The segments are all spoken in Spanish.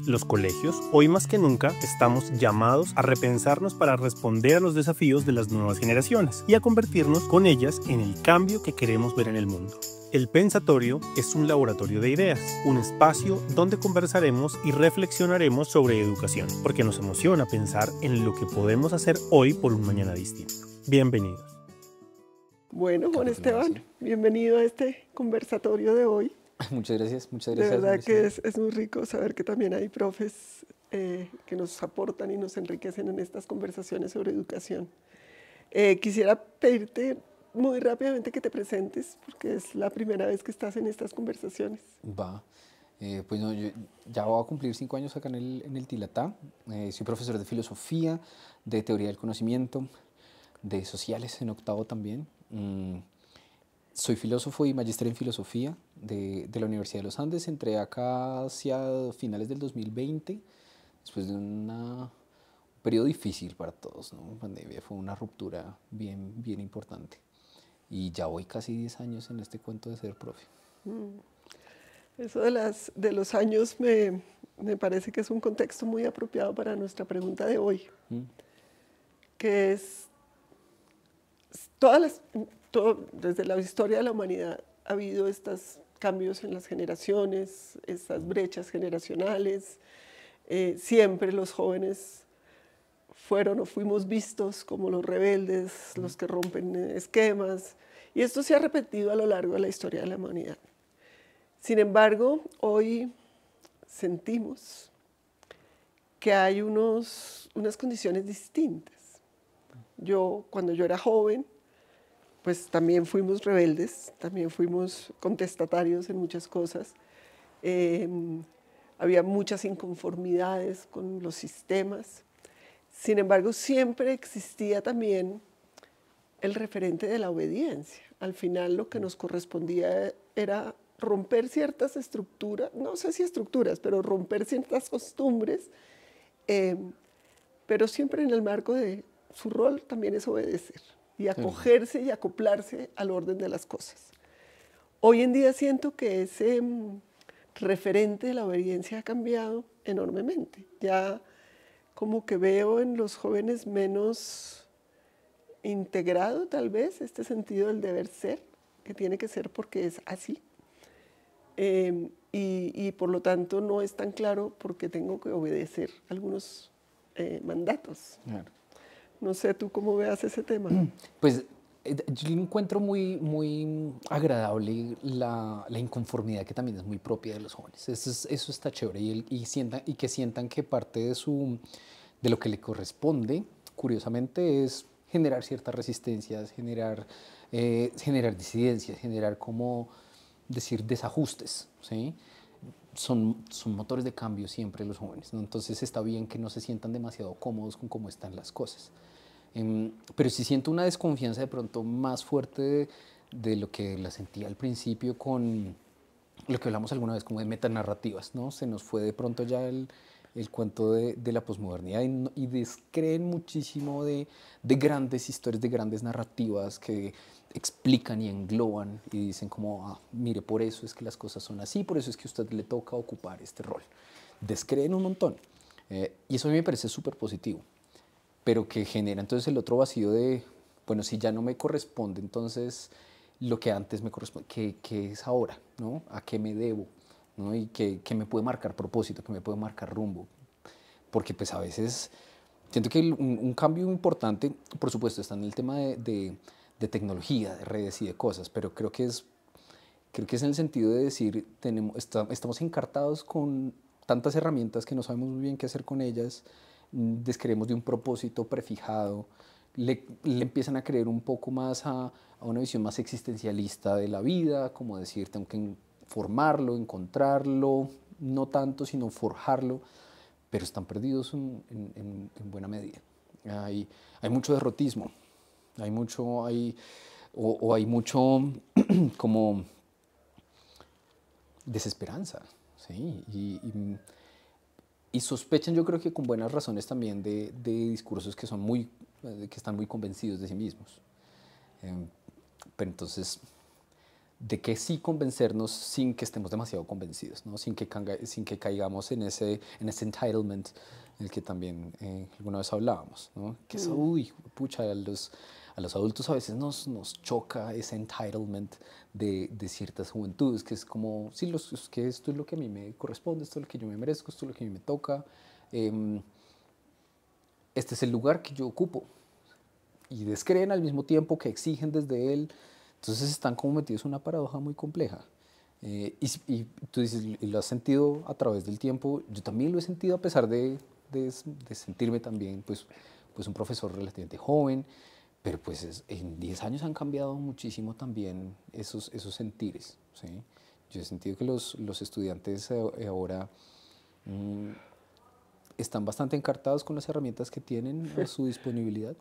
Los colegios, hoy más que nunca, estamos llamados a repensarnos para responder a los desafíos de las nuevas generaciones y a convertirnos con ellas en el cambio que queremos ver en el mundo. El Pensatorio es un laboratorio de ideas, un espacio donde conversaremos y reflexionaremos sobre educación, porque nos emociona pensar en lo que podemos hacer hoy por un mañana distinto. Bienvenidos. Bueno, Juan Esteban, bienvenido a este conversatorio de hoy. Muchas gracias, muchas De gracias. verdad que es muy rico saber que también hay profes que nos aportan y nos enriquecen en estas conversaciones sobre educación. Quisiera pedirte muy rápidamente que te presentes, porque es la primera vez que estás en estas conversaciones. Va. Pues no, yo ya voy a cumplir 5 años acá en el Tilatá. Soy profesor de filosofía, de teoría del conocimiento, de sociales en octavo también. Soy filósofo y magíster en filosofía de la Universidad de los Andes. Entré acá hacia finales del 2020, después de un periodo difícil para todos, ¿no? Pandemia fue una ruptura bien importante. Y ya voy casi 10 años en este cuento de ser profe. Eso de los años me parece que es un contexto muy apropiado para nuestra pregunta de hoy, que es, desde la historia de la humanidad ha habido estos cambios en las generaciones, estas brechas generacionales. Siempre los jóvenes fueron o fuimos vistos como los rebeldes, los que rompen esquemas, y esto se ha repetido a lo largo de la historia de la humanidad. Sin embargo, hoy sentimos que hay unas condiciones distintas. Cuando yo era joven, pues también fuimos rebeldes, también fuimos contestatarios en muchas cosas. Había muchas inconformidades con los sistemas. Sin embargo, siempre existía también el referente de la obediencia. Al final lo que nos correspondía era romper ciertas estructuras, no sé si estructuras, pero romper ciertas costumbres, pero siempre en el marco de su rol también es obedecer y acogerse y acoplarse al orden de las cosas. Hoy en día siento que ese referente de la obediencia ha cambiado enormemente. Ya como que veo en los jóvenes menos integrado tal vez este sentido del deber ser, que tiene que ser porque es así. Y por lo tanto no es tan claro porque tengo que obedecer algunos mandatos. Claro. No sé, ¿tú cómo veas ese tema? Pues yo encuentro muy agradable la inconformidad que también es muy propia de los jóvenes. Eso está chévere y que sientan que parte de lo que le corresponde, curiosamente, es generar ciertas resistencias, generar disidencias, generar, como decir, desajustes, ¿sí? Son motores de cambio siempre los jóvenes, ¿no? Entonces está bien que no se sientan demasiado cómodos con cómo están las cosas. Pero sí siento una desconfianza de pronto más fuerte de lo que la sentía al principio con lo que hablamos alguna vez como de metanarrativas, ¿no? Se nos fue de pronto ya el cuento de la posmodernidad y descreen muchísimo de grandes historias, de grandes narrativas que explican y engloban y dicen como, mire, por eso es que las cosas son así, por eso es que a usted le toca ocupar este rol. Descreen un montón. Y eso a mí me parece súper positivo, pero que genera entonces el otro vacío de, bueno, si ya no me corresponde, entonces lo que antes me corresponde, ¿qué es ahora? ¿No? ¿A qué me debo? ¿No? Y que me puede marcar propósito, que me puede marcar rumbo. Porque pues a veces siento que un cambio importante, por supuesto, está en el tema de tecnología, de redes y de cosas, pero creo que es en el sentido de decir, estamos encartados con tantas herramientas que no sabemos muy bien qué hacer con ellas, descreemos de un propósito prefijado, le empiezan a creer un poco más a una visión más existencialista de la vida, como decir, tengo que formarlo, encontrarlo, no tanto, sino forjarlo, pero están perdidos en buena medida. Hay mucho derrotismo, hay mucho como desesperanza, ¿sí? Y sospechan, yo creo que con buenas razones también, de discursos que están muy convencidos de sí mismos. Pero entonces, de que sí convencernos sin que estemos demasiado convencidos, ¿no? Sin que caigamos en ese entitlement en el que también alguna vez hablábamos, ¿no? Que eso, uy, pucha, a los adultos a veces nos choca ese entitlement de ciertas juventudes, que es como, sí, es que esto es lo que a mí me corresponde, esto es lo que yo me merezco, esto es lo que a mí me toca, este es el lugar que yo ocupo, y descreen al mismo tiempo que exigen desde él. Entonces están como metidos en una paradoja muy compleja. Y tú dices, y lo has sentido a través del tiempo. Yo también lo he sentido a pesar de sentirme también pues un profesor relativamente joven, pero pues en 10 años han cambiado muchísimo también esos sentires, ¿sí? Yo he sentido que los estudiantes ahora están bastante encartados con las herramientas que tienen a su disponibilidad.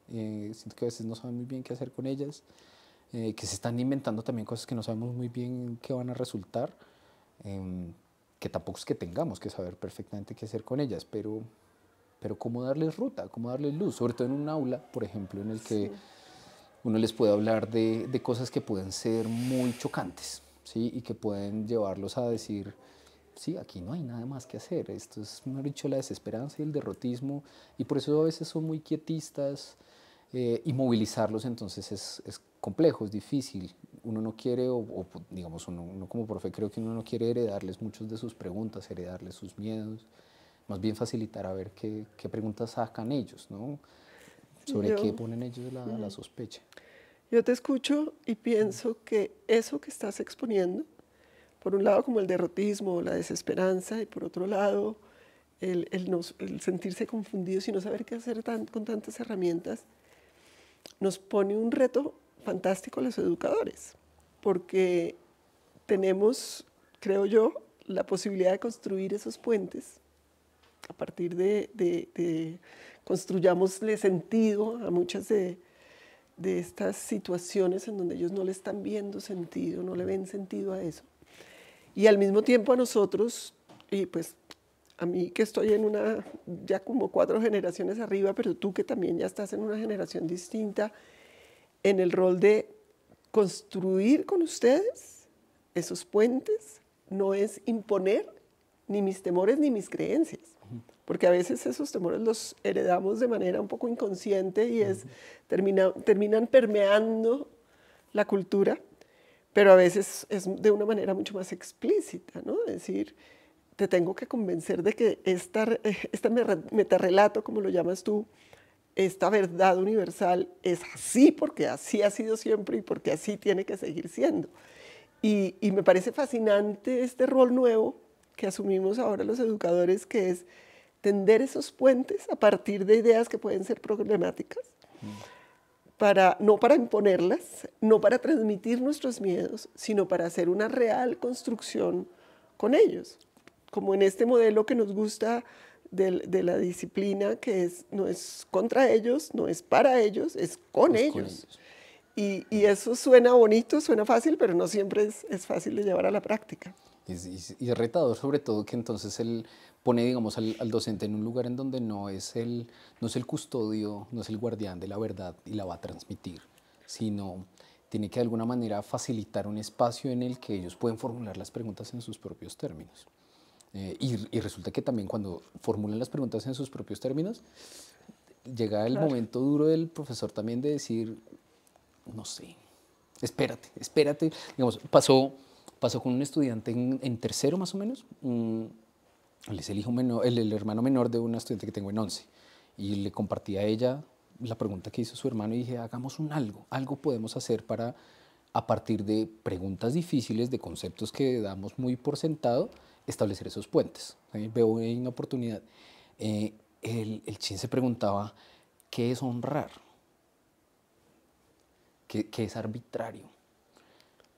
Siento que a veces no saben muy bien qué hacer con ellas, que se están inventando también cosas que no sabemos muy bien qué van a resultar, que tampoco es que tengamos que saber perfectamente qué hacer con ellas, pero cómo darles ruta, cómo darles luz, sobre todo en un aula, por ejemplo, en el que uno les puede hablar de cosas que pueden ser muy chocantes, ¿sí? Y que pueden llevarlos a decir, sí, aquí no hay nada más que hacer, esto es, mejor dicho, la desesperanza y el derrotismo, y por eso a veces son muy quietistas, y movilizarlos entonces es complejo, es difícil. Uno no quiere, digamos, uno como profe creo que uno no quiere heredarles muchas de sus preguntas, heredarles sus miedos, más bien facilitar a ver qué preguntas sacan ellos, ¿no? Sobre qué ponen ellos la sospecha. Yo te escucho y pienso que eso que estás exponiendo, por un lado como el derrotismo, la desesperanza, y por otro lado el sentirse confundidos y no saber qué hacer con tantas herramientas, nos pone un reto fantástico a los educadores, porque tenemos, creo yo, la posibilidad de construir esos puentes a partir de construyámosle sentido a muchas de estas situaciones en donde ellos no le están viendo sentido, no le ven sentido a eso. Y al mismo tiempo a nosotros, y pues a mí que estoy en una, ya como 4 generaciones arriba, pero tú que también ya estás en una generación distinta, en el rol de construir con ustedes esos puentes, no es imponer ni mis temores ni mis creencias, porque a veces esos temores los heredamos de manera un poco inconsciente y terminan permeando la cultura, pero a veces es de una manera mucho más explícita, ¿no? Es decir, te tengo que convencer de que este metarrelato, como lo llamas tú, esta verdad universal es así porque así ha sido siempre y porque así tiene que seguir siendo. Y me parece fascinante este rol nuevo que asumimos ahora los educadores, que es tender esos puentes a partir de ideas que pueden ser problemáticas, no para imponerlas, no para transmitir nuestros miedos, sino para hacer una real construcción con ellos. Como en este modelo que nos gusta de la disciplina, que no es contra ellos, no es para ellos, es con ellos. Y eso suena bonito, suena fácil, pero no siempre es fácil de llevar a la práctica. Y es retador, sobre todo, que entonces él pone, digamos, al docente en un lugar en donde no es el custodio, no es el guardián de la verdad y la va a transmitir, sino tiene que de alguna manera facilitar un espacio en el que ellos pueden formular las preguntas en sus propios términos. Y resulta que también cuando formulan las preguntas en sus propios términos, llega el momento duro del profesor también de decir, no sé, espérate. Digamos, pasó con un estudiante en tercero más o menos. Él es el hijo menor, el hermano menor de una estudiante que tengo en 11. Y le compartí a ella la pregunta que hizo su hermano y dije, hagamos algo podemos hacer para, a partir de preguntas difíciles, de conceptos que damos muy por sentado, establecer esos puentes. Veo una oportunidad. El chin se preguntaba, ¿qué es honrar? ¿Qué es arbitrario?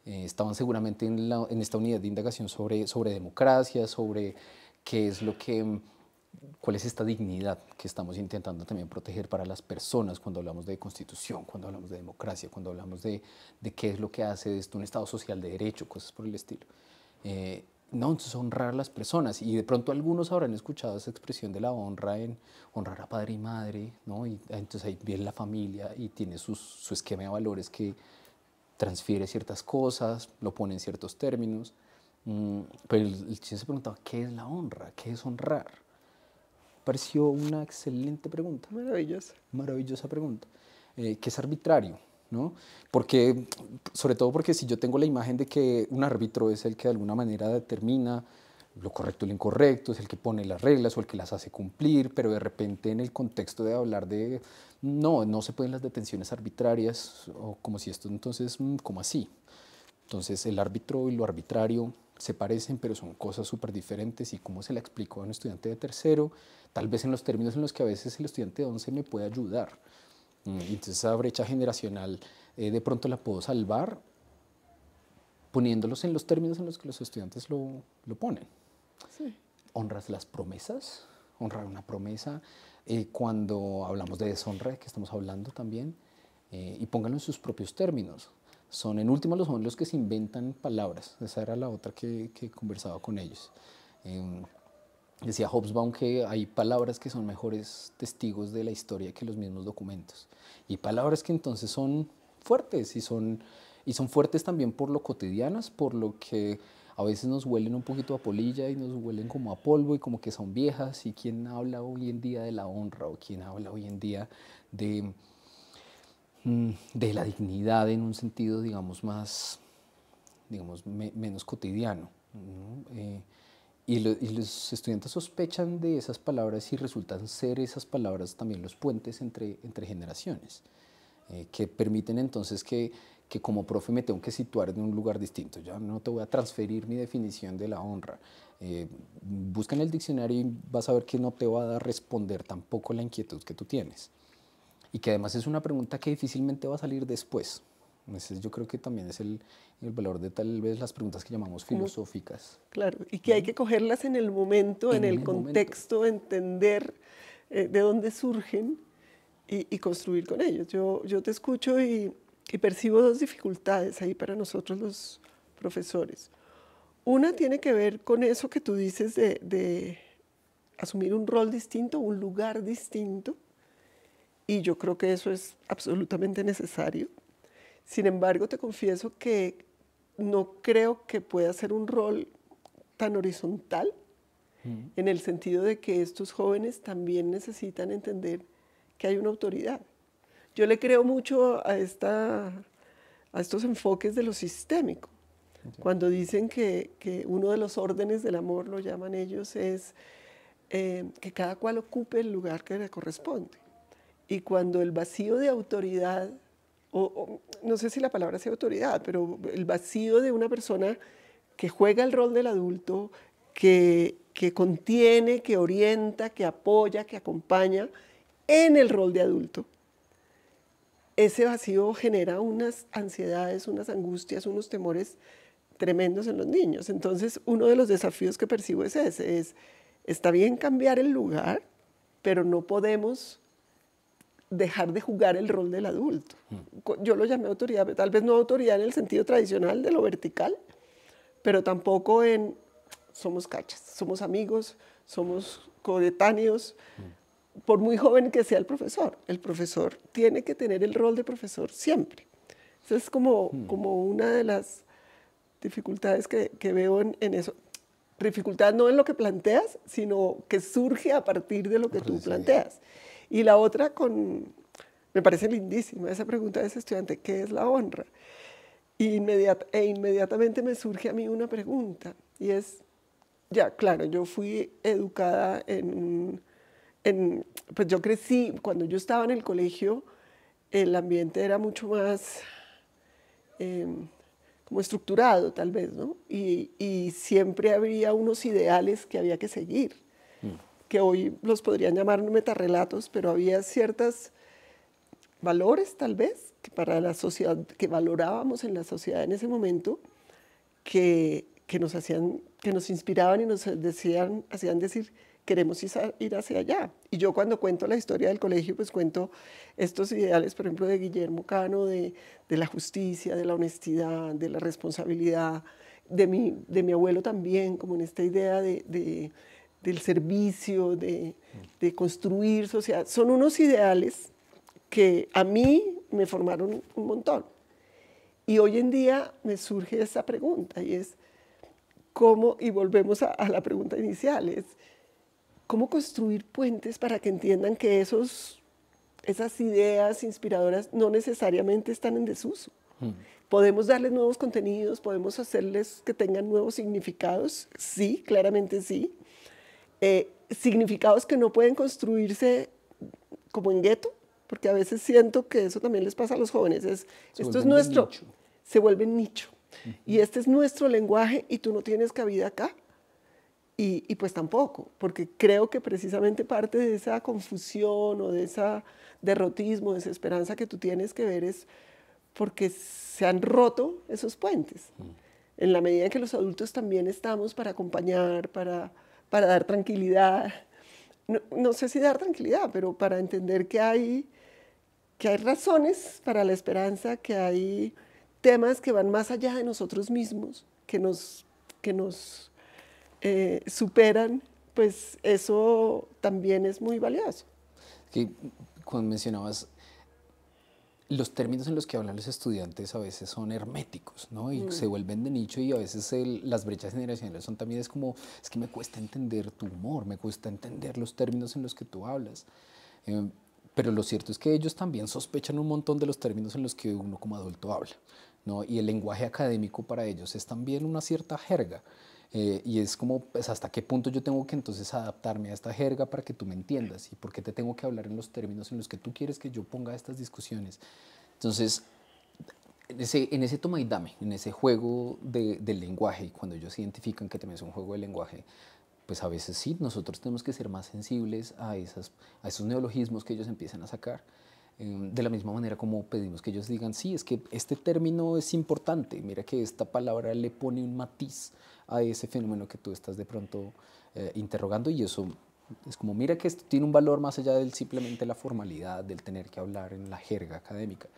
Estaban seguramente en esta unidad de indagación sobre democracia, sobre cuál es esta dignidad que estamos intentando también proteger para las personas cuando hablamos de constitución, cuando hablamos de democracia, cuando hablamos de qué es lo que hace de esto un Estado social de derecho, cosas por el estilo. Entonces honrar a las personas, y de pronto algunos habrán escuchado esa expresión de la honra en honrar a padre y madre, ¿no? Y entonces ahí viene la familia y tiene su esquema de valores que transfiere ciertas cosas, lo pone en ciertos términos. Pero el chino se preguntaba, ¿qué es la honra? ¿Qué es honrar? Pareció una excelente pregunta. Maravillosa. Maravillosa pregunta. ¿Qué es arbitrario? ¿No? Porque, sobre todo porque si yo tengo la imagen de que un árbitro es el que de alguna manera determina lo correcto y lo incorrecto, es el que pone las reglas o el que las hace cumplir, pero de repente en el contexto de hablar de no se pueden las detenciones arbitrarias, o como si esto entonces, ¿cómo así? Entonces el árbitro y lo arbitrario se parecen, pero son cosas súper diferentes, y cómo se le explicó a un estudiante de tercero, tal vez en los términos en los que a veces el estudiante de 11 me puede ayudar. Entonces esa brecha generacional de pronto la puedo salvar poniéndolos en los términos en los que los estudiantes lo ponen. Sí. Honras las promesas, honrar una promesa, cuando hablamos de deshonra, de que estamos hablando también, y pónganlo en sus propios términos. Son en última los jóvenes los que se inventan palabras. Esa era la otra que conversaba con ellos. Decía Hobsbawm que hay palabras que son mejores testigos de la historia que los mismos documentos. Y palabras que entonces son fuertes y son fuertes también por lo cotidianas, por lo que a veces nos huelen un poquito a polilla y nos huelen como a polvo y como que son viejas. Y quién habla hoy en día de la honra, o quién habla hoy en día de la dignidad en un sentido, digamos, más, menos cotidiano, ¿no? Y los estudiantes sospechan de esas palabras y resultan ser esas palabras también los puentes entre generaciones, que permiten entonces que como profe me tengo que situar en un lugar distinto. Ya no te voy a transferir mi definición de la honra. Busca en el diccionario y vas a ver que no te va a responder tampoco la inquietud que tú tienes. Y que además es una pregunta que difícilmente va a salir después. Entonces yo creo que también es el valor de tal vez las preguntas que llamamos filosóficas. Claro, y que hay que cogerlas en el momento, en el contexto, entender de dónde surgen y construir con ellos. Yo te escucho y percibo dos dificultades ahí para nosotros los profesores. Una tiene que ver con eso que tú dices de asumir un rol distinto, un lugar distinto, y yo creo que eso es absolutamente necesario. Sin embargo, te confieso que no creo que pueda ser un rol tan horizontal, en el sentido de que estos jóvenes también necesitan entender que hay una autoridad. Yo le creo mucho a estos enfoques de lo sistémico. Cuando dicen que uno de los órdenes del amor, lo llaman ellos, es que cada cual ocupe el lugar que le corresponde. Y cuando el vacío de autoridad, no sé si la palabra sea autoridad, pero el vacío de una persona que juega el rol del adulto, que contiene, que orienta, que apoya, que acompaña en el rol de adulto, ese vacío genera unas ansiedades, unas angustias, unos temores tremendos en los niños. Entonces, uno de los desafíos que percibo es ese, está bien cambiar el lugar, pero no podemos dejar de jugar el rol del adulto. Yo lo llamé autoridad, tal vez no autoridad en el sentido tradicional de lo vertical, pero tampoco en somos cachas, somos amigos, somos coetáneos, por muy joven que sea el profesor tiene que tener el rol de profesor siempre. Esa es como una de las dificultades que veo en eso. Dificultad no en lo que planteas, sino que surge a partir de lo que tú planteas. Y la otra, me parece lindísima esa pregunta de ese estudiante, ¿qué es la honra? Inmediatamente me surge a mí una pregunta, y es, ya, claro, yo fui educada pues yo crecí, cuando yo estaba en el colegio, el ambiente era mucho más como estructurado, tal vez, ¿no? Y siempre había unos ideales que había que seguir, que hoy los podrían llamar metarrelatos, pero había ciertos valores, tal vez, que para la sociedad, que valorábamos en la sociedad en ese momento, que nos inspiraban y nos hacían decir, queremos ir hacia allá. Y yo cuando cuento la historia del colegio, pues cuento estos ideales, por ejemplo, de Guillermo Cano, de la justicia, de la honestidad, de la responsabilidad, de mi abuelo también, como en esta idea del servicio, de construir sociedad. Son unos ideales que a mí me formaron un montón. Y hoy en día me surge esa pregunta y es, ¿cómo? Y volvemos a la pregunta inicial, es, ¿cómo construir puentes para que entiendan que esas ideas inspiradoras no necesariamente están en desuso? ¿Podemos darles nuevos contenidos? ¿Podemos hacerles que tengan nuevos significados? Sí, claramente sí. Significados que no pueden construirse como en gueto, porque a veces siento que eso también les pasa a los jóvenes. Esto es nuestro, se vuelven nicho. Y este es nuestro lenguaje y tú no tienes cabida acá. Y pues tampoco, porque creo que precisamente parte de esa confusión o de ese derrotismo, desesperanza que tú tienes que ver es porque se han roto esos puentes. En la medida en que los adultos también estamos para acompañar, para dar tranquilidad, no sé si dar tranquilidad, pero para entender que hay razones para la esperanza, que hay temas que van más allá de nosotros mismos, que nos superan, pues eso también es muy valioso. Que cuando mencionabas los términos en los que hablan los estudiantes a veces son herméticos, ¿no? Y se vuelven de nicho y a veces las brechas generacionales son también, es que me cuesta entender tu humor, me cuesta entender los términos en los que tú hablas. Pero lo cierto es que ellos también sospechan un montón de los términos en los que uno como adulto habla, ¿no? Y el lenguaje académico para ellos es también una cierta jerga. Y es como, pues, hasta qué punto yo tengo que entonces adaptarme a esta jerga para que tú me entiendas y por qué te tengo que hablar en los términos en los que tú quieres que yo ponga estas discusiones. Entonces, en ese toma y dame, en ese juego del lenguaje, y cuando ellos identifican que también es un juego de lenguaje, pues a veces sí, nosotros tenemos que ser más sensibles a esos neologismos que ellos empiezan a sacar. De la misma manera como pedimos que ellos digan, sí, es que este término es importante, mira que esta palabra le pone un matiz a ese fenómeno que tú estás de pronto interrogando, y eso es como, mira que esto tiene un valor más allá del simplemente la formalidad, del tener que hablar en la jerga académica.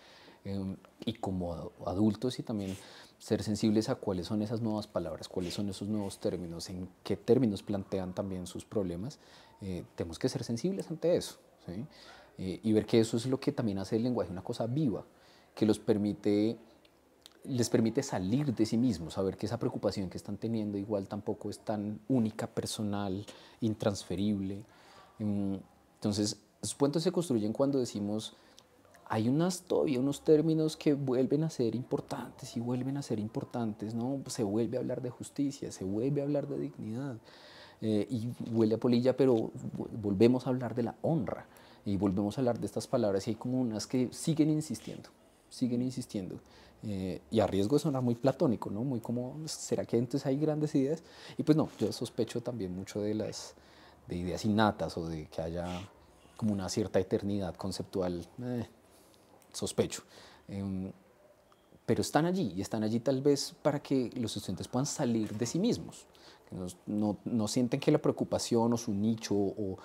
Y como adultos y también ser sensibles a cuáles son esas nuevas palabras, cuáles son esos nuevos términos, en qué términos plantean también sus problemas, tenemos que ser sensibles ante eso, ¿sí? Y ver que eso es lo que también hace el lenguaje una cosa viva, que les permite salir de sí mismos, saber que esa preocupación que están teniendo igual tampoco es tan única, personal, intransferible. Entonces, esos puentes se construyen cuando decimos, hay todavía unos términos que vuelven a ser importantes y vuelven a ser importantes, ¿no? Se vuelve a hablar de justicia, se vuelve a hablar de dignidad, y huele a polilla, pero volvemos a hablar de la honra y volvemos a hablar de estas palabras y hay como unas que siguen insistiendo, y a riesgo de sonar muy platónico, ¿no? Muy como, ¿será que entonces hay grandes ideas? Y pues no, yo sospecho también mucho de ideas innatas o de que haya como una cierta eternidad conceptual, sospecho. Pero están allí, y están allí tal vez para que los estudiantes puedan salir de sí mismos, que no sienten que la preocupación o su nicho o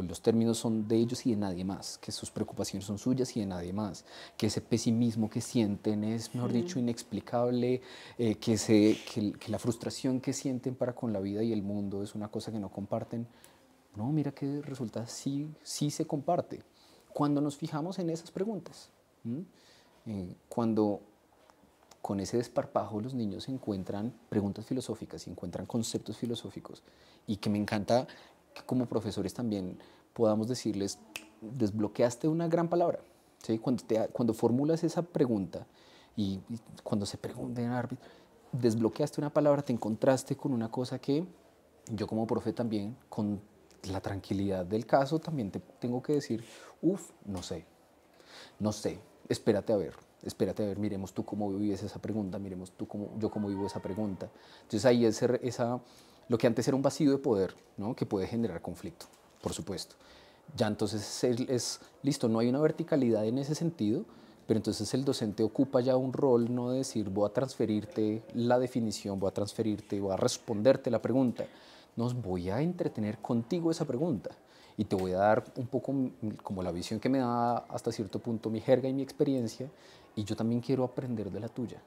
los términos son de ellos y de nadie más, que sus preocupaciones son suyas y de nadie más, que ese pesimismo que sienten es, mejor dicho, inexplicable, que la frustración que sienten para con la vida y el mundo es una cosa que no comparten. No, mira que resulta sí se comparte cuando nos fijamos en esas preguntas. Cuando con ese desparpajo los niños encuentran preguntas filosóficas y encuentran conceptos filosóficos, y que me encanta que como profesores también podamos decirles, desbloqueaste una gran palabra, ¿sí? Cuando formulas esa pregunta y cuando se pregunten, desbloqueaste una palabra, te encontraste con una cosa que yo como profe también, con la tranquilidad del caso, también te tengo que decir, no sé, espérate a ver, miremos tú cómo vives esa pregunta, miremos yo cómo vivo esa pregunta. Entonces ahí lo que antes era un vacío de poder, ¿no? Que puede generar conflicto, por supuesto. Ya entonces listo, no hay una verticalidad en ese sentido, pero entonces el docente ocupa ya un rol, no de decir voy a transferirte la definición, voy a responderte la pregunta. No, voy a entretener contigo esa pregunta. Y te voy a dar un poco como la visión que me da hasta cierto punto mi jerga y mi experiencia, y yo también quiero aprender de la tuya.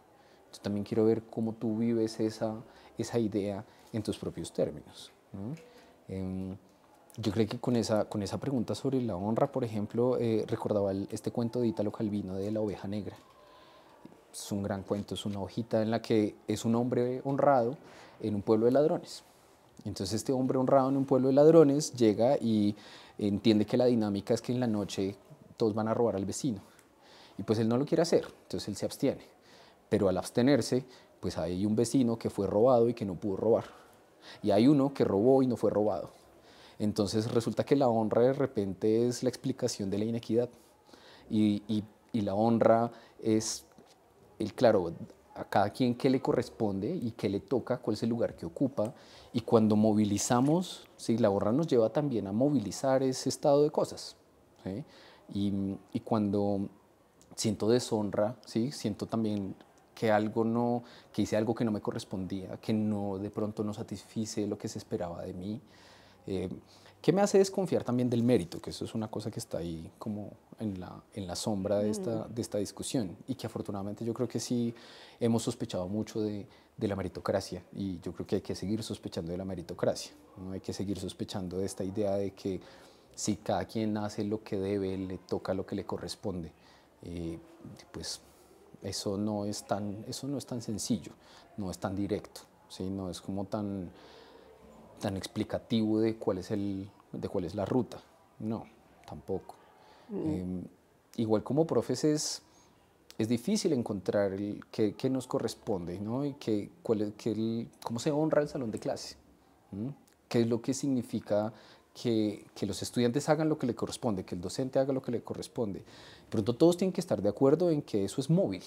Yo también quiero ver cómo tú vives esa idea en tus propios términos, ¿no? Yo creo que con esa pregunta sobre la honra, por ejemplo, recordaba este cuento de Italo Calvino de la oveja negra. es un gran cuento, es una hojita en la que es un hombre honrado en un pueblo de ladrones. Entonces este hombre honrado en un pueblo de ladrones llega y entiende que la dinámica es que en la noche todos van a robar al vecino. Y pues él no lo quiere hacer, entonces él se abstiene. Pero al abstenerse, pues hay un vecino que fue robado y que no pudo robar. Y hay uno que robó y no fue robado. Entonces resulta que la honra de repente es la explicación de la inequidad. Y la honra es, claro, a cada quien qué le corresponde y qué le toca, cuál es el lugar que ocupa. Y cuando movilizamos, ¿sí? La honra nos lleva también a movilizar ese estado de cosas, ¿sí? Y cuando siento deshonra, ¿sí? Siento también que que hice algo que no me correspondía, que no, de pronto no satisfice lo que se esperaba de mí, que me hace desconfiar también del mérito, que eso es una cosa que está ahí como en la sombra de esta discusión, y que afortunadamente yo creo que sí hemos sospechado mucho de la meritocracia, y yo creo que hay que seguir sospechando de la meritocracia, ¿no? Hay que seguir sospechando de esta idea de que si cada quien hace lo que debe, le toca lo que le corresponde, pues eso no es tan sencillo, no es tan directo, ¿sí? No es como tan explicativo de cuál es la ruta. No, tampoco. Igual como profes es difícil encontrar qué nos corresponde, ¿no? Y cómo se honra el salón de clase. ¿Qué es lo que significa que los estudiantes hagan lo que le corresponde, que el docente haga lo que le corresponde? Pronto todos tienen que estar de acuerdo en que eso es móvil,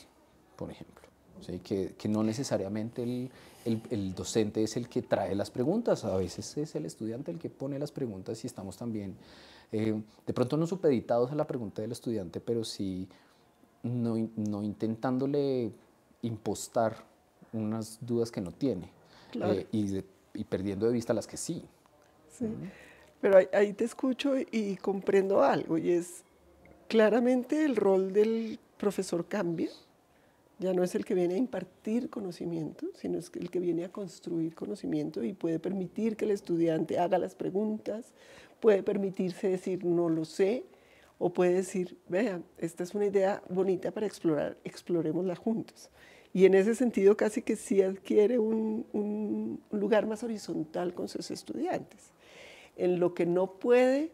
por ejemplo. ¿Sí? Que no necesariamente el docente es el que trae las preguntas, a veces es el estudiante el que pone las preguntas, y estamos también de pronto no supeditados a la pregunta del estudiante, pero sí no intentándole impostar unas dudas que no tiene, Claro. y perdiendo de vista las que sí. Sí. Pero ahí te escucho y comprendo algo, y es claramente el rol del profesor cambia. Ya no es el que viene a impartir conocimiento, sino es el que viene a construir conocimiento, y puede permitir que el estudiante haga las preguntas, puede permitirse decir no lo sé, o puede decir, vean, esta es una idea bonita para explorar, explorémosla juntos. Y en ese sentido casi que sí adquiere un lugar más horizontal con sus estudiantes. En lo que no puede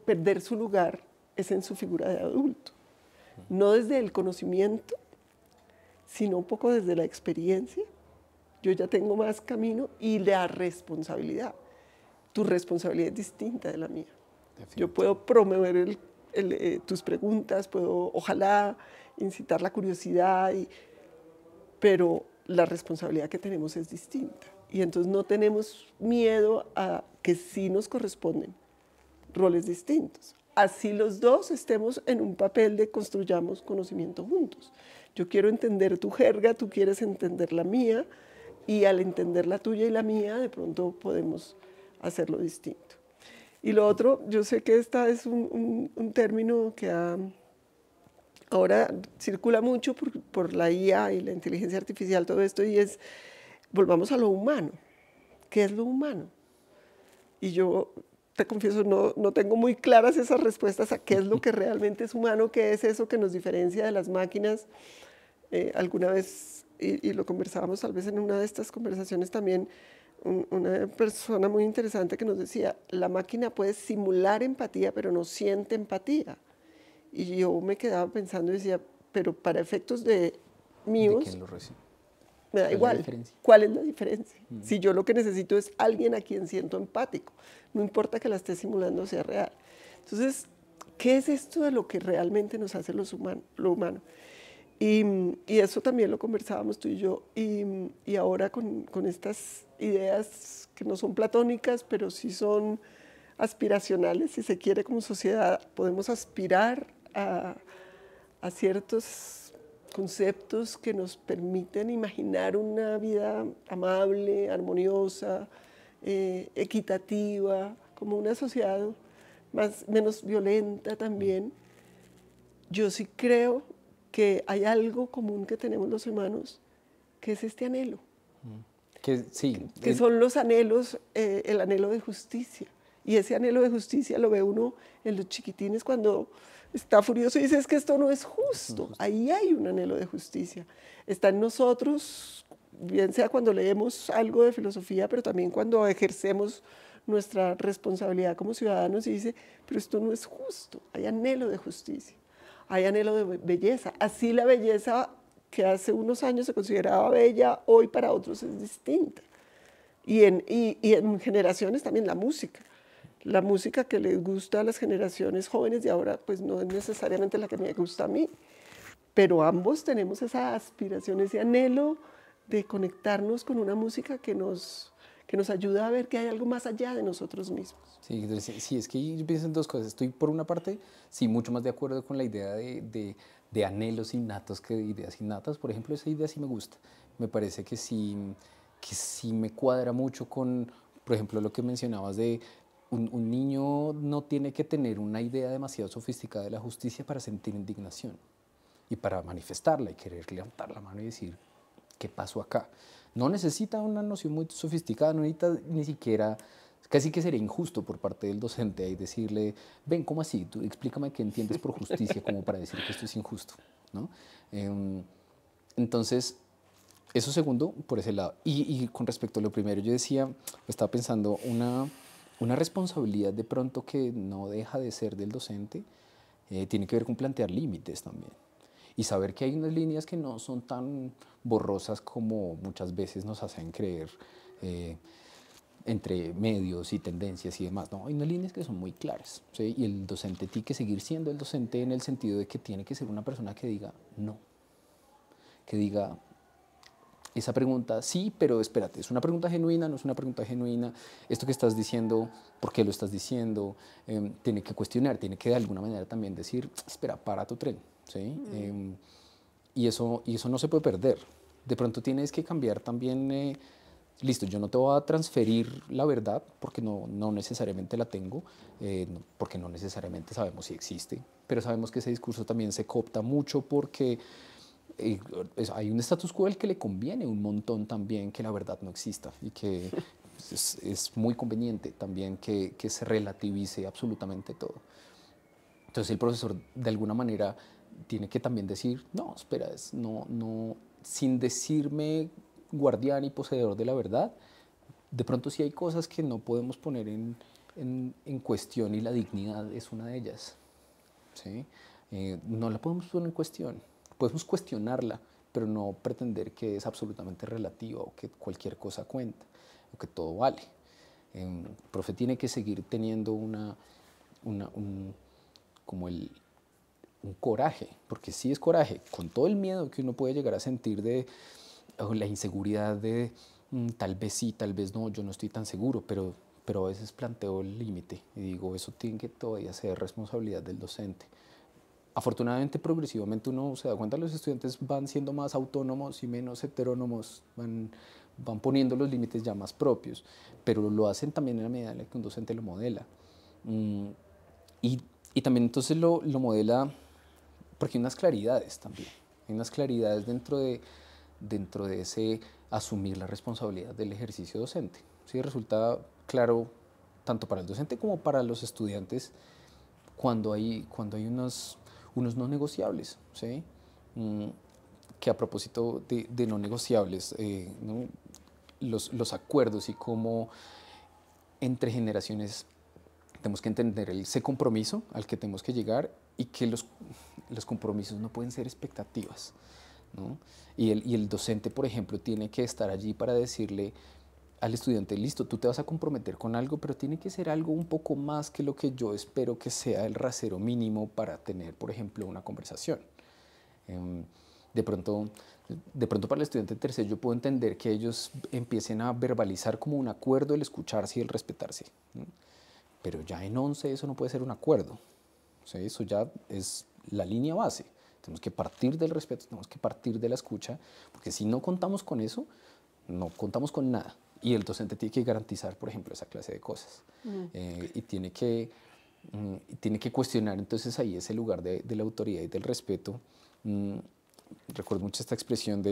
perder su lugar es en su figura de adulto. No desde el conocimiento, sino un poco desde la experiencia. Yo ya tengo más camino, y la responsabilidad. Tu responsabilidad es distinta de la mía. Yo puedo promover tus preguntas, puedo ojalá incitar la curiosidad, pero la responsabilidad que tenemos es distinta. Y entonces no tenemos miedo a que sí nos corresponden roles distintos. Así los dos estemos en un papel de construyamos conocimiento juntos. Yo quiero entender tu jerga, tú quieres entender la mía, y al entender la tuya y la mía, de pronto podemos hacerlo distinto. Y lo otro, yo sé que esta es un término que ahora circula mucho por la IA y la inteligencia artificial, todo esto, y es, volvamos a lo humano. ¿Qué es lo humano? Y yo te confieso, no tengo muy claras esas respuestas a qué es lo que realmente es humano, qué es eso que nos diferencia de las máquinas. Alguna vez, y lo conversábamos tal vez en una de estas conversaciones también, una persona muy interesante que nos decía, la máquina puede simular empatía, pero no siente empatía. Y yo me quedaba pensando y decía, pero para efectos míos, ¿De quién lo recibe? me da igual. ¿Cuál es la diferencia? Si yo lo que necesito es alguien a quien siento empático, no importa que la esté simulando sea real. Entonces, ¿qué es esto de lo que realmente nos hace lo humano? Y eso también lo conversábamos tú y yo, y ahora con estas ideas que no son platónicas, pero sí son aspiracionales, si se quiere, como sociedad, podemos aspirar a ciertos conceptos que nos permiten imaginar una vida amable, armoniosa, equitativa, como una sociedad menos violenta también. Yo sí creo que hay algo común que tenemos los humanos, que es este anhelo. Que son los anhelos, el anhelo de justicia. Y ese anhelo de justicia lo ve uno en los chiquitines cuando está furioso y dice, es que esto no es justo. Ahí hay un anhelo de justicia. Está en nosotros, bien sea cuando leemos algo de filosofía, pero también cuando ejercemos nuestra responsabilidad como ciudadanos y dice, pero esto no es justo. Hay anhelo de justicia, hay anhelo de belleza. Así la belleza que hace unos años se consideraba bella, hoy para otros es distinta. Y en generaciones también la música. La música que les gusta a las generaciones jóvenes de ahora, pues no es necesariamente la que me gusta a mí. Pero ambos tenemos esa aspiración, ese anhelo de conectarnos con una música que nos ayuda a ver que hay algo más allá de nosotros mismos. Sí, sí, es que yo pienso en dos cosas. Estoy, por una parte, sí, mucho más de acuerdo con la idea de anhelos innatos que de ideas innatas. Por ejemplo, esa idea sí me gusta. Me parece que sí me cuadra mucho con, por ejemplo, lo que mencionabas de un niño no tiene que tener una idea demasiado sofisticada de la justicia para sentir indignación y para manifestarla y querer levantar la mano y decir, ¿qué pasó acá? No necesita una noción muy sofisticada, no necesita ni siquiera, casi que sería injusto por parte del docente ahí decirle, ven, ¿cómo así? Tú explícame qué entiendes por justicia como para decir que esto es injusto, ¿no? Entonces, eso segundo, por ese lado. Y con respecto a lo primero, yo decía, estaba pensando, una responsabilidad de pronto que no deja de ser del docente, tiene que ver con plantear límites también. Y saber que hay unas líneas que no son tan borrosas como muchas veces nos hacen creer entre medios y tendencias y demás. No, hay unas líneas que son muy claras, ¿sí? Y el docente tiene que seguir siendo el docente en el sentido de que tiene que ser una persona que diga no, que diga esa pregunta, sí, pero espérate, ¿es una pregunta genuina? ¿No es una pregunta genuina? Esto que estás diciendo, ¿por qué lo estás diciendo? Tiene que cuestionar, tiene que de alguna manera también decir, espera, para tu tren, ¿sí? Y eso no se puede perder. De pronto tienes que cambiar también, listo, yo no te voy a transferir la verdad porque no necesariamente la tengo, porque no necesariamente sabemos si existe, pero sabemos que ese discurso también se coopta mucho porque hay un status quo al que le conviene un montón también que la verdad no exista y que es muy conveniente también que se relativice absolutamente todo. Entonces el profesor de alguna manera tiene que también decir, no, espera, sin decirme guardián y poseedor de la verdad, de pronto sí hay cosas que no podemos poner en cuestión y la dignidad es una de ellas, ¿sí? No la podemos poner en cuestión. Podemos cuestionarla, pero no pretender que es absolutamente relativa o que cualquier cosa cuenta o que todo vale. El profe tiene que seguir teniendo un coraje, porque sí es coraje, con todo el miedo que uno puede llegar a sentir o la inseguridad de tal vez sí, tal vez no, yo no estoy tan seguro, pero a veces planteo el límite y digo, eso tiene que todavía ser responsabilidad del docente. Afortunadamente, progresivamente uno se da cuenta, los estudiantes van siendo más autónomos y menos heterónomos, van poniendo los límites ya más propios, pero lo hacen también en la medida en la que un docente lo modela. Y también entonces lo modela, porque hay unas claridades también, hay unas claridades dentro de ese asumir la responsabilidad del ejercicio docente. ¿Sí? Resulta claro, tanto para el docente como para los estudiantes, cuando hay unos no negociables, ¿sí? Que a propósito de no negociables, ¿no? Los acuerdos y cómo entre generaciones tenemos que entender ese compromiso al que tenemos que llegar y que los compromisos no pueden ser expectativas, ¿no? Y el docente, por ejemplo, tiene que estar allí para decirle al estudiante, listo, tú te vas a comprometer con algo, pero tiene que ser algo un poco más que lo que yo espero que sea el rasero mínimo para tener, por ejemplo, una conversación. De pronto para el estudiante de tercero yo puedo entender que ellos empiecen a verbalizar como un acuerdo el escucharse y el respetarse, ¿no? Pero ya en 11 eso no puede ser un acuerdo, ¿sí? Eso ya es la línea base. Tenemos que partir del respeto, tenemos que partir de la escucha, porque si no contamos con eso, no contamos con nada. Y el docente tiene que garantizar, por ejemplo, esa clase de cosas. Y tiene que cuestionar entonces ahí ese lugar de la autoridad y del respeto. Recuerdo mucho esta expresión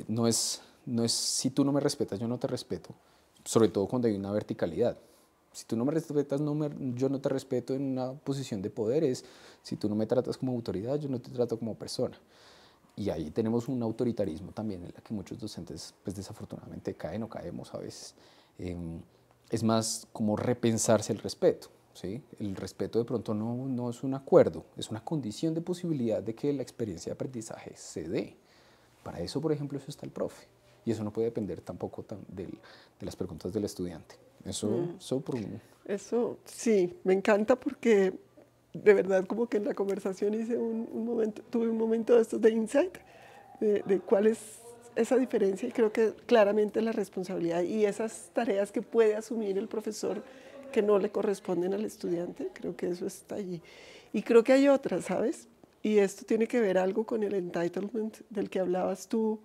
no es si tú no me respetas, yo no te respeto, sobre todo cuando hay una verticalidad, Si tú no me respetas, yo no te respeto en una posición de poderes. Si tú no me tratas como autoridad, yo no te trato como persona. Y ahí tenemos un autoritarismo también en la que muchos docentes, pues desafortunadamente, caen o caemos a veces. Es más como repensarse el respeto, ¿sí? El respeto de pronto no es un acuerdo, es una condición de posibilidad de que la experiencia de aprendizaje se dé. Para eso, por ejemplo, eso está el profe. Y eso no puede depender tampoco de las preguntas del estudiante. Eso por un... Eso sí, me encanta porque de verdad como que en la conversación tuve un momento de estos de insight, de cuál es esa diferencia y creo que claramente la responsabilidad y esas tareas que puede asumir el profesor que no le corresponden al estudiante, creo que eso está allí. Y creo que hay otras, ¿sabes? Y esto tiene que ver algo con el entitlement del que hablabas tú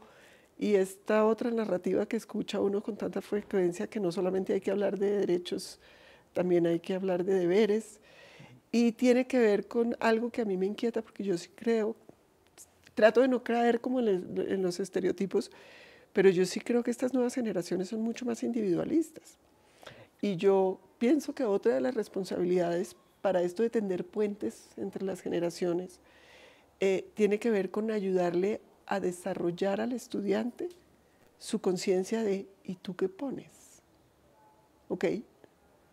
y esta otra narrativa que escucha uno con tanta frecuencia que no solamente hay que hablar de derechos, también hay que hablar de deberes. Y tiene que ver con algo que a mí me inquieta porque yo sí creo, trato de no caer como en los estereotipos, pero yo sí creo que estas nuevas generaciones son mucho más individualistas. Y yo pienso que otra de las responsabilidades para esto de tender puentes entre las generaciones tiene que ver con ayudarle a desarrollar al estudiante su conciencia de ¿y tú qué pones? Ok,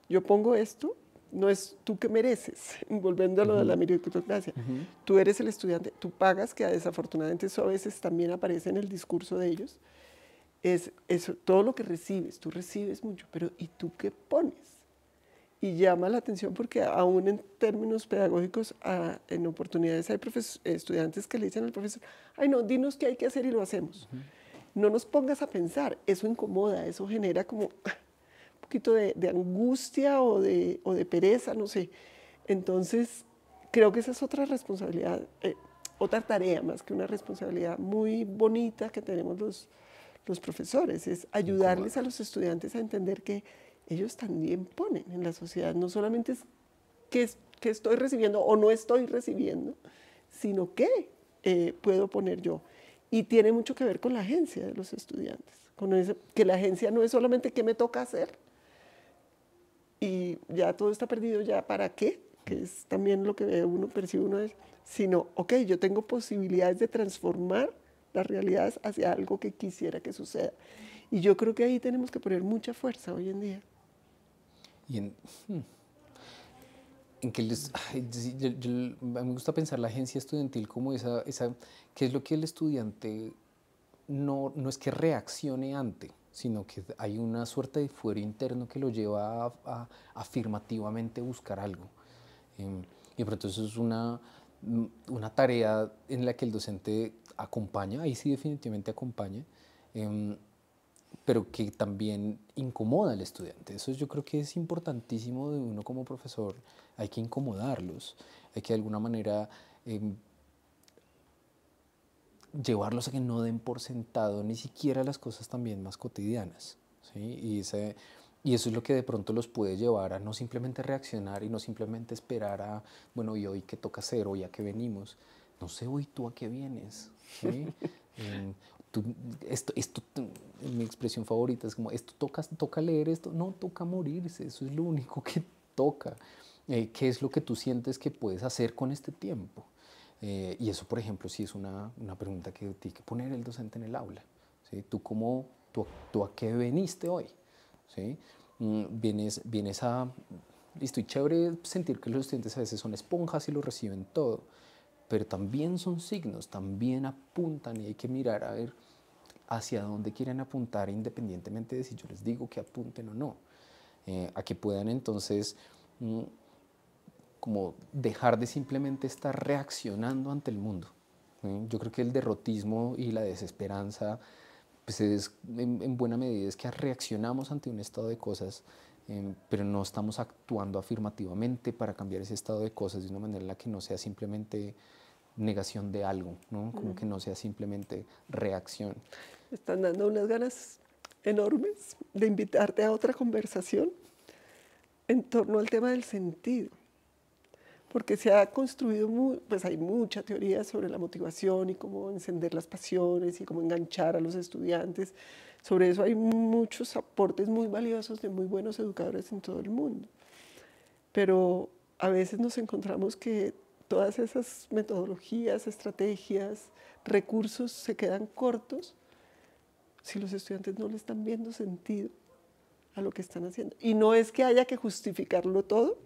yo pongo esto, no es tú que mereces, volviendo a lo de la meritocracia. Tú eres el estudiante, tú pagas, que desafortunadamente eso a veces también aparece en el discurso de ellos, es eso, todo lo que recibes, tú recibes mucho, pero ¿y tú qué pones? Y llama la atención porque aún en términos pedagógicos, en oportunidades hay estudiantes que le dicen al profesor, ay no, dinos qué hay que hacer y lo hacemos. No nos pongas a pensar, eso incomoda, eso genera como un poquito de angustia o de pereza, no sé. Entonces, creo que esa es otra responsabilidad, otra tarea más que una responsabilidad muy bonita que tenemos los profesores, es ayudarles a los estudiantes a entender que ellos también ponen en la sociedad, no solamente es que estoy recibiendo o no estoy recibiendo, sino que puedo poner yo. Y tiene mucho que ver con la agencia de los estudiantes, que la agencia no es solamente qué me toca hacer y ya todo está perdido, ya para qué, que es también lo que percibe uno, sino, ok, yo tengo posibilidades de transformar las realidades hacia algo que quisiera que suceda. Y yo creo que ahí tenemos que poner mucha fuerza hoy en día. Y en que me gusta pensar la agencia estudiantil como que es lo que el estudiante no es que reaccione ante, sino que hay una suerte de fuero interno que lo lleva a afirmativamente buscar algo. Y de pronto eso es una tarea en la que el docente acompaña, ahí sí definitivamente acompaña, pero que también incomoda al estudiante. Eso yo creo que es importantísimo de uno como profesor. Hay que incomodarlos, hay que de alguna manera llevarlos a que no den por sentado ni siquiera las cosas también más cotidianas, ¿sí? Y eso es lo que de pronto los puede llevar a no simplemente reaccionar y no simplemente esperar a, bueno, ¿y hoy qué toca hacer? ¿Hoy a qué venimos? No sé, hoy tú a qué vienes, ¿sí? Mi expresión favorita es como, esto toca leer esto, no, toca morirse, eso es lo único que toca. ¿Qué es lo que tú sientes que puedes hacer con este tiempo? Y eso, por ejemplo, sí es una pregunta que tiene que poner el docente en el aula, ¿sí? ¿Tú a qué veniste hoy? ¿Sí? Vienes a... Listo, y chévere sentir que los estudiantes a veces son esponjas y lo reciben todo, pero también son signos, también apuntan y hay que mirar a ver hacia dónde quieren apuntar independientemente de si yo les digo que apunten o no. A que puedan entonces como dejar de simplemente estar reaccionando ante el mundo. Yo creo que el derrotismo y la desesperanza pues en buena medida es que reaccionamos ante un estado de cosas, pero no estamos actuando afirmativamente para cambiar ese estado de cosas de una manera en la que no sea simplemente negación de algo, ¿no? Como que no sea simplemente reacción. Me están dando unas ganas enormes de invitarte a otra conversación en torno al tema del sentido. porque se ha construido, pues hay mucha teoría sobre la motivación y cómo encender las pasiones y cómo enganchar a los estudiantes. Sobre eso hay muchos aportes muy valiosos de muy buenos educadores en todo el mundo. Pero a veces nos encontramos que todas esas metodologías, estrategias, recursos se quedan cortos si los estudiantes no le están viendo sentido a lo que están haciendo. Y no es que haya que justificarlo todo,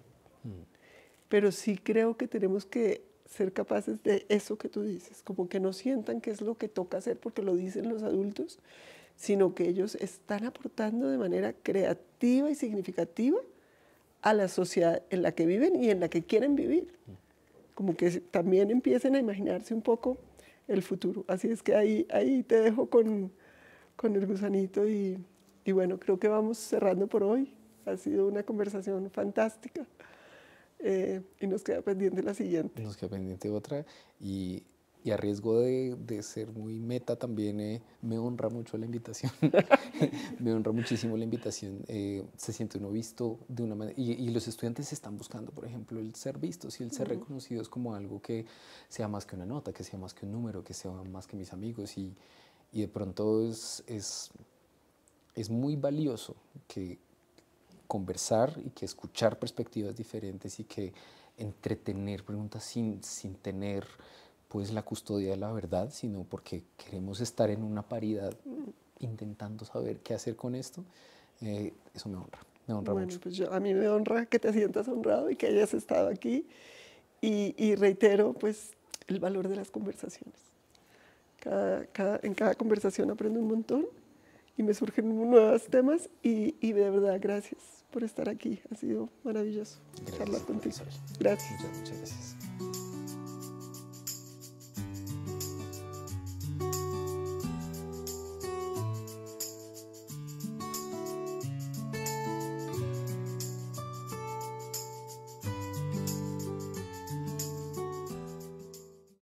pero sí creo que tenemos que ser capaces de eso que tú dices, como que no sientan que es lo que toca hacer porque lo dicen los adultos, sino que ellos están aportando de manera creativa y significativa a la sociedad en la que viven y en la que quieren vivir. Como que también empiecen a imaginarse un poco el futuro. Así es que ahí te dejo con el gusanito y bueno, creo que vamos cerrando por hoy. Ha sido una conversación fantástica y nos queda pendiente la siguiente. Nos queda pendiente otra y a riesgo de ser muy meta también me honra mucho la invitación. Me honra muchísimo la invitación. Se siente uno visto de una manera y los estudiantes están buscando, por ejemplo, el ser vistos y el ser reconocidos como algo que sea más que una nota, que sea más que un número, que sea más que mis amigos y de pronto es muy valioso que conversar y que escuchar perspectivas diferentes y que entretener preguntas sin tener pues la custodia de la verdad, sino porque queremos estar en una paridad intentando saber qué hacer con esto. Eso me honra Bueno, mucho. pues a mí me honra que te sientas honrado y que hayas estado aquí y reitero pues el valor de las conversaciones. En cada conversación aprendo un montón y me surgen nuevos temas y de verdad gracias por estar aquí. Ha sido maravilloso charlar contigo. Gracias. Muchas gracias.